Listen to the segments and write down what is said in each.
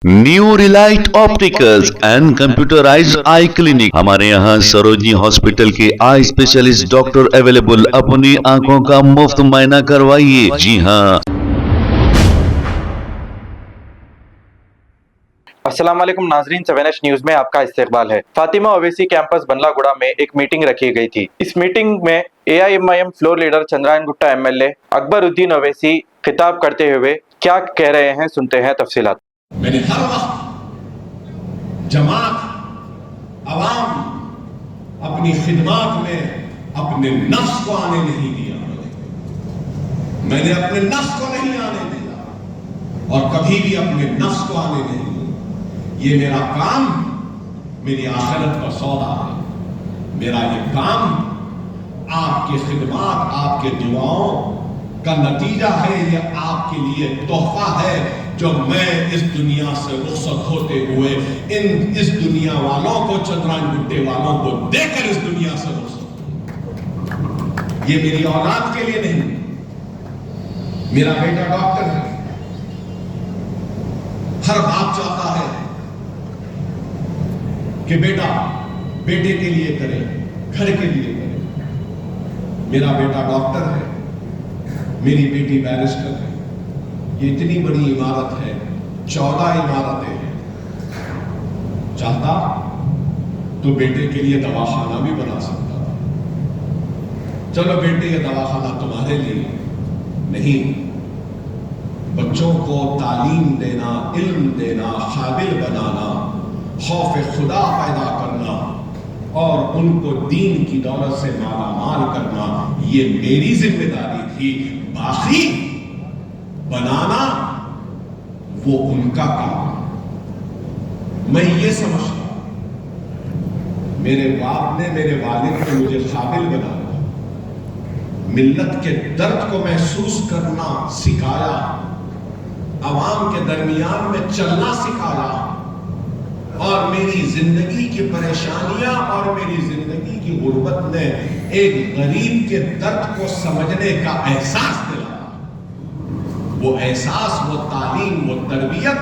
New Relight opticals and computerised I clinic. हमारे यहाँ Sarojini hospital के आई स्पेशलिस्ट डॉक्टर अवेलेबल। अपनी आंखों का मुफ्त मुआयना करवाइए। जी हाँ। अस्सलाम वालेकुम नाजरीन, 7H न्यूज में आपका इस्तकबाल है। फातिमा ओवैसी कैंपस बंदलागुड़ा में एक मीटिंग रखी गई थी। इस मीटिंग में AIMIM floor leader Chandrayangutta MLA Akbaruddin Owaisi खिताब करते हुए क्या कह रहे हैं, सुनते हैं तफसीलात। मैंने हर वक्त जमात अवाम अपनी खिदमत में अपने नफ्स को आने नहीं दिया। मैंने अपने नफ्स को नहीं आने दिया और कभी भी अपने नफ्स को आने नहीं दिया। ये मेरा काम मेरी आखिरत का सौदा है। मेरा ये काम आपकी खिदमत, आपके दुआओं का नतीजा है। ये आपके लिए तोहफा है जो मैं इस दुनिया से रुखसत होते हुए इस दुनिया वालों को, चंद्रायन गुट्टे वालों को देकर इस दुनिया से रुखसत। ये मेरी औलाद के लिए नहीं। मेरा बेटा डॉक्टर है। हर बाप चाहता है कि बेटा बेटे के लिए करे, घर के लिए करे। मेरा बेटा डॉक्टर है, मेरी बेटी बैरिस्टर है। ये इतनी बड़ी इमारत है, 14 इमारतें हैं। चाहता तो बेटे के लिए दवाखाना भी बना सकता था। चलो बेटे, ये दवाखाना तुम्हारे लिए नहीं। बच्चों को तालीम देना, इल्म देना, काबिल बनाना, खौफ खुदा पैदा करना और उनको दीन की दौलत से माला माल करना, ये मेरी जिम्मेदारी थी। बाकी बनाना वो उनका काम। मैं ये समझता, मेरे बाप ने, मेरे वालिद ने मुझे काबिल बनाया, मिल्लत के दर्द को महसूस करना सिखाया, अवाम के दरमियान में चलना सिखाया और मेरी जिंदगी की परेशानियां और मेरी जिंदगी की गुर्बत ने एक गरीब के दर्द को समझने का एहसास दिलाया। वो एहसास, वो तालीम, वो तरबियत,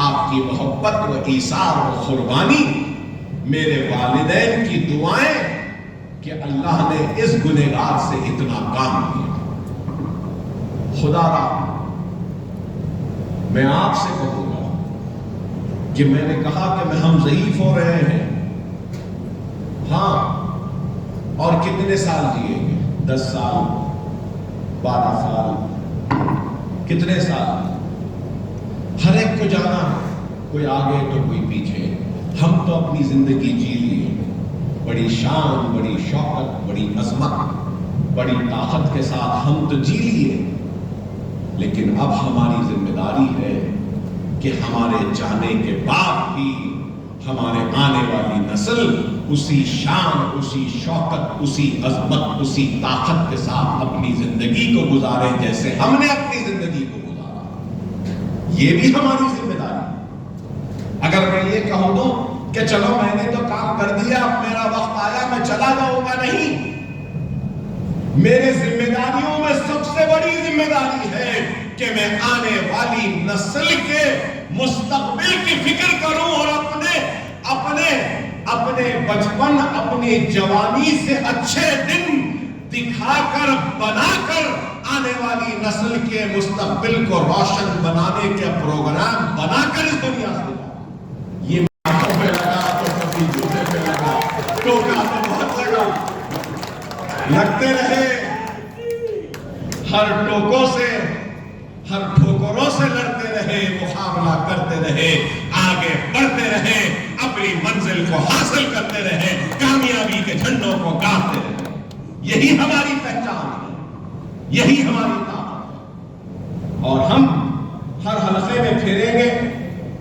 आपकी मोहब्बत, वो ईसार, वो कुर्बानी, मेरे वालिदैन की दुआएं कि अल्लाह ने इस गुनहगार से इतना काम किया। खुदा रा, मैं आपसे कहूंगा कि मैंने कहा कि हम ज़ईफ हो रहे हैं। हाँ, और कितने साल जिएंगे? 10 साल, 12 साल, कितने साल? हर एक को जाना है, कोई आगे तो कोई पीछे। हम तो अपनी जिंदगी जी लिए बड़ी शान, बड़ी शौकत, बड़ी अजमत, बड़ी ताकत के साथ हम तो जी लिए। लेकिन अब हमारी जिम्मेदारी है कि हमारे जाने के बाद भी हमारे आने वाली नस्ल उसी शान, उसी शौकत, उसी अजमत, उसी ताकत के साथ अपनी जिंदगी को गुजारे जैसे हमने अपनी जिंदगी को गुजारा। ये भी हमारी जिम्मेदारी। अगर मैं ये कहूं दूं कि चलो मैंने तो काम कर दिया, अब मेरा वक्त आया, मैं चला जाऊंगा, नहीं। मेरे जिम्मेदारियों में सबसे बड़ी जिम्मेदारी है कि मैं आने वाली नस्ल के मुस्तकबिल की फिक्र करूं और अपने बचपन, अपनी जवानी से अच्छे दिन दिखाकर, बनाकर आने वाली नस्ल के मुस्तकबिल को रोशन बनाने के प्रोग्राम बनाकर इस दुनिया से। ये आंखों पे लगा तो कभी जूते पे लगा, टोका तो बहुत लगा। लगते रहे हर टोकों से, हर ठोकरों से लड़ते रहे, मुकाबला करते रहे, आगे बढ़ते रहे, अपनी मंजिल को हासिल करते रहे, कामयाबी के झंडों को गाड़ते रहे। यही हमारी पहचान है, यही हमारी ताकत है। और हम हर हलके में फिरेंगे,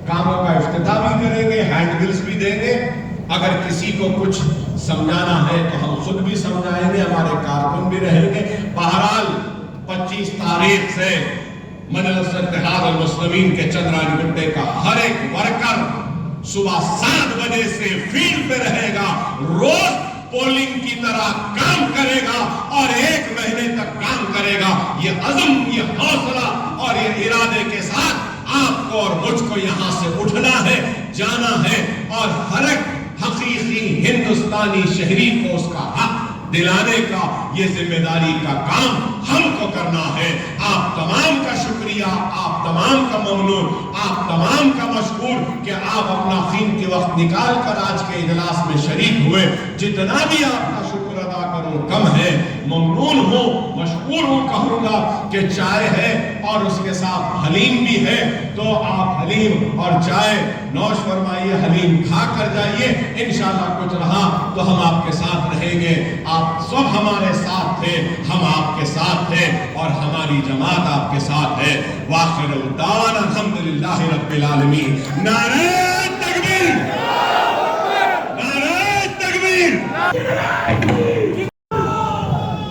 कामों का इफ्तिताह भी करेंगे, हैंडबिल्स भी देंगे। अगर किसी को कुछ समझाना है तो हम खुद भी समझाएंगे, हमारे कारकुन भी रहेंगे। बहरहाल 25 तारीख से मजलिस इत्तेहाद अल मुस्लिमीन के चंद्रायन गुट्टे का हर एक वर्कर सुबह 7 बजे से फील्ड पे रहेगा, रोज पोलिंग की तरह काम करेगा और 1 महीने तक काम करेगा। ये अज़्म, ये हौसला और ये इरादे के साथ आप आपको और मुझको यहाँ से उठना है, जाना है और हर एक हकीकी हिंदुस्तानी शहरी को उसका हक दिलाने का ये जिम्मेदारी का काम हमको करना है। आप तमाम का शुक्रिया, आप तमाम का ममनून, आप तमाम का मशकूर कि आप अपना कीमती वक्त निकाल कर आज के इजलास में शरीक हुए। जितना भी आपका शुक्र अदा करूं कम है। ममनून हूं, मशकूर हूं कहूंगा कि चाय है और उसके साथ हलीम भी है, तो आप हलीम और चाय नौश फरमाइए, हलीम खा कर जाइए। इंशाअल्लाह कुछ रहा तो हम आपके साथ रहेंगे। आप सब हमारे साथ थे, हम आपके साथ थे और हमारी जमात आपके साथ है। वाखिर दावाना अल्हम्दुलिल्लाहि रब्बिल आलमीन। नारे तकबीर, नारे तकबीर।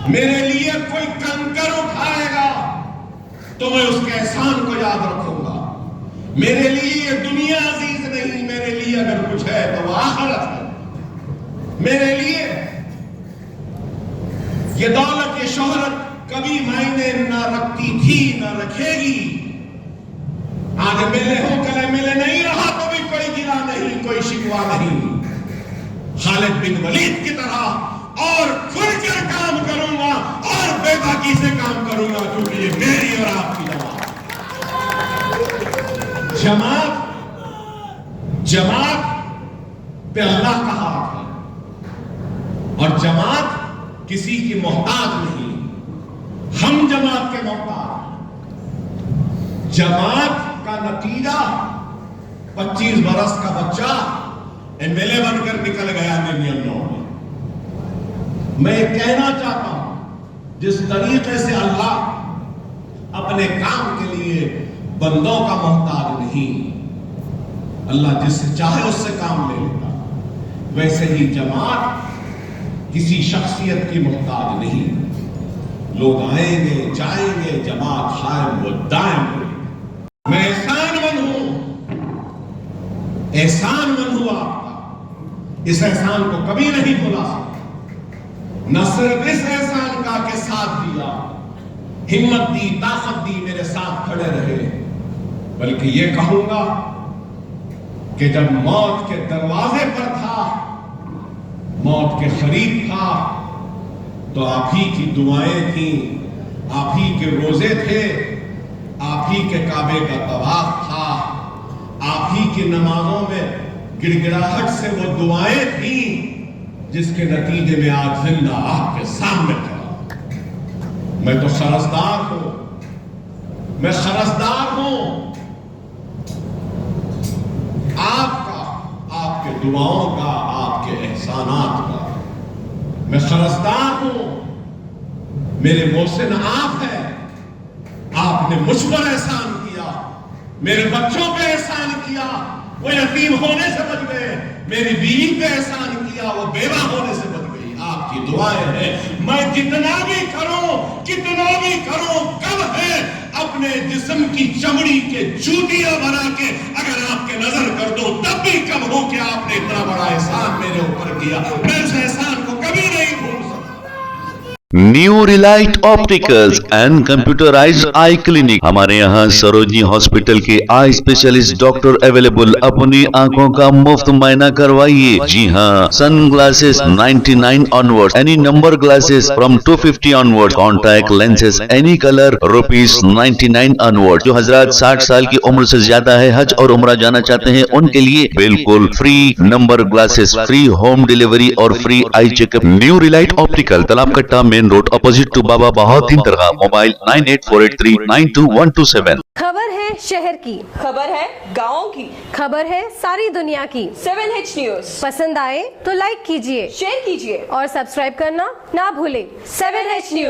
मेरे लिए कोई कंकर उठाएगा तो मैं उसके एहसान को याद रखूंगा। मेरे लिए ये दुनिया अजीज नहीं, मेरे लिए अगर कुछ है तो वो आखिरत है। मेरे लिए ये दौलत, ये शोहरत कभी मायने ना रखती थी, ना रखेगी। आज मिले हो, कल मिले नहीं रहा तो भी कोई गिला नहीं, कोई शिकवा नहीं। खालिद बिन वलीद की तरह और खुलकर काम करूंगा और बेबाकी से काम करूंगा, क्योंकि ये मेरी और आपकी जमात पे अल्लाह का हाथ है और जमात किसी की मोहताज नहीं, हम जमात के मोहताज। जमात का नतीजा 25 बरस का बच्चा एमएलए बनकर निकल गया इंडियन लॉ में। मैं कहना चाहता हूं, जिस तरीके से अल्लाह अपने काम के लिए बंदों का मोहताज नहीं, अल्लाह जिससे चाहे उससे काम ले लेता, वैसे ही जमात किसी शख्सियत की मोहताज नहीं। लोग आएंगे जाएंगे, जमात कायम व दायम रहेगी। मैं एहसानमंद हूं आपका। इस एहसान को कभी नहीं भुला सकता। न सिर्फ इस एहसान का के साथ दिया, हिम्मत दी, ताकत दी, मेरे साथ खड़े रहे, बल्कि ये कहूंगा कि जब मौत के दरवाजे पर था, मौत के करीब था, तो आप ही की दुआएं थी, आप ही के रोजे थे, आप ही के काबे का तवाफ था, आप ही की नमाजों में गिड़गिड़ाहट से वो दुआएं थी जिसके nतीजे में आज जिंदा आपके सामने खड़ा। मैं तो खरसदार हूं, मैं खरसदार हूं आपका, आपके दुआओं का, आपके एहसानात का। मैं खरसदार हूं, मेरे मोहसिन आप हैं। आपने मुझ पर एहसान किया, मेरे बच्चों पे एहसान किया, वो यतीम होने से बच गए। मेरी बीवी पे एहसान किया, वो बेवा होने से बच गई। आपकी दुआएं हैं। मैं जितना भी करूं, कितना भी करूं, कब है अपने जिस्म की चमड़ी के जूतियां बना के अगर आपके नजर कर दो, तब भी कब हो कि आपने इतना बड़ा एहसान मेरे ऊपर किया। मैं उस एहसान को कभी नहीं भूल सकता। New Relight opticals and computerised I clinic. हमारे यहाँ सरोजनी हॉस्पिटल के आई स्पेशलिस्ट डॉक्टर अवेलेबल। अपनी आंखों का मुफ्त मायना करवाइए। जी हाँ, sun glasses 99 onward, any number glasses from 250 onward, contact lenses any colour ₹99 onward. जो हजरात 60 साल की उम्र से ज्यादा है, हज और उम्रा जाना चाहते हैं, उनके लिए बिल्कुल free number glasses, free home delivery और free eye checkup. New relight optical, Talab Katta, main road, opposite to Baba Bahauddin दरगाह। मोबाइल 9848392127। खबर है शहर की, खबर है गाँव की, खबर है सारी दुनिया की। 7H न्यूज पसंद आए तो लाइक कीजिए, शेयर कीजिए और सब्सक्राइब करना ना भूलें। 7H news.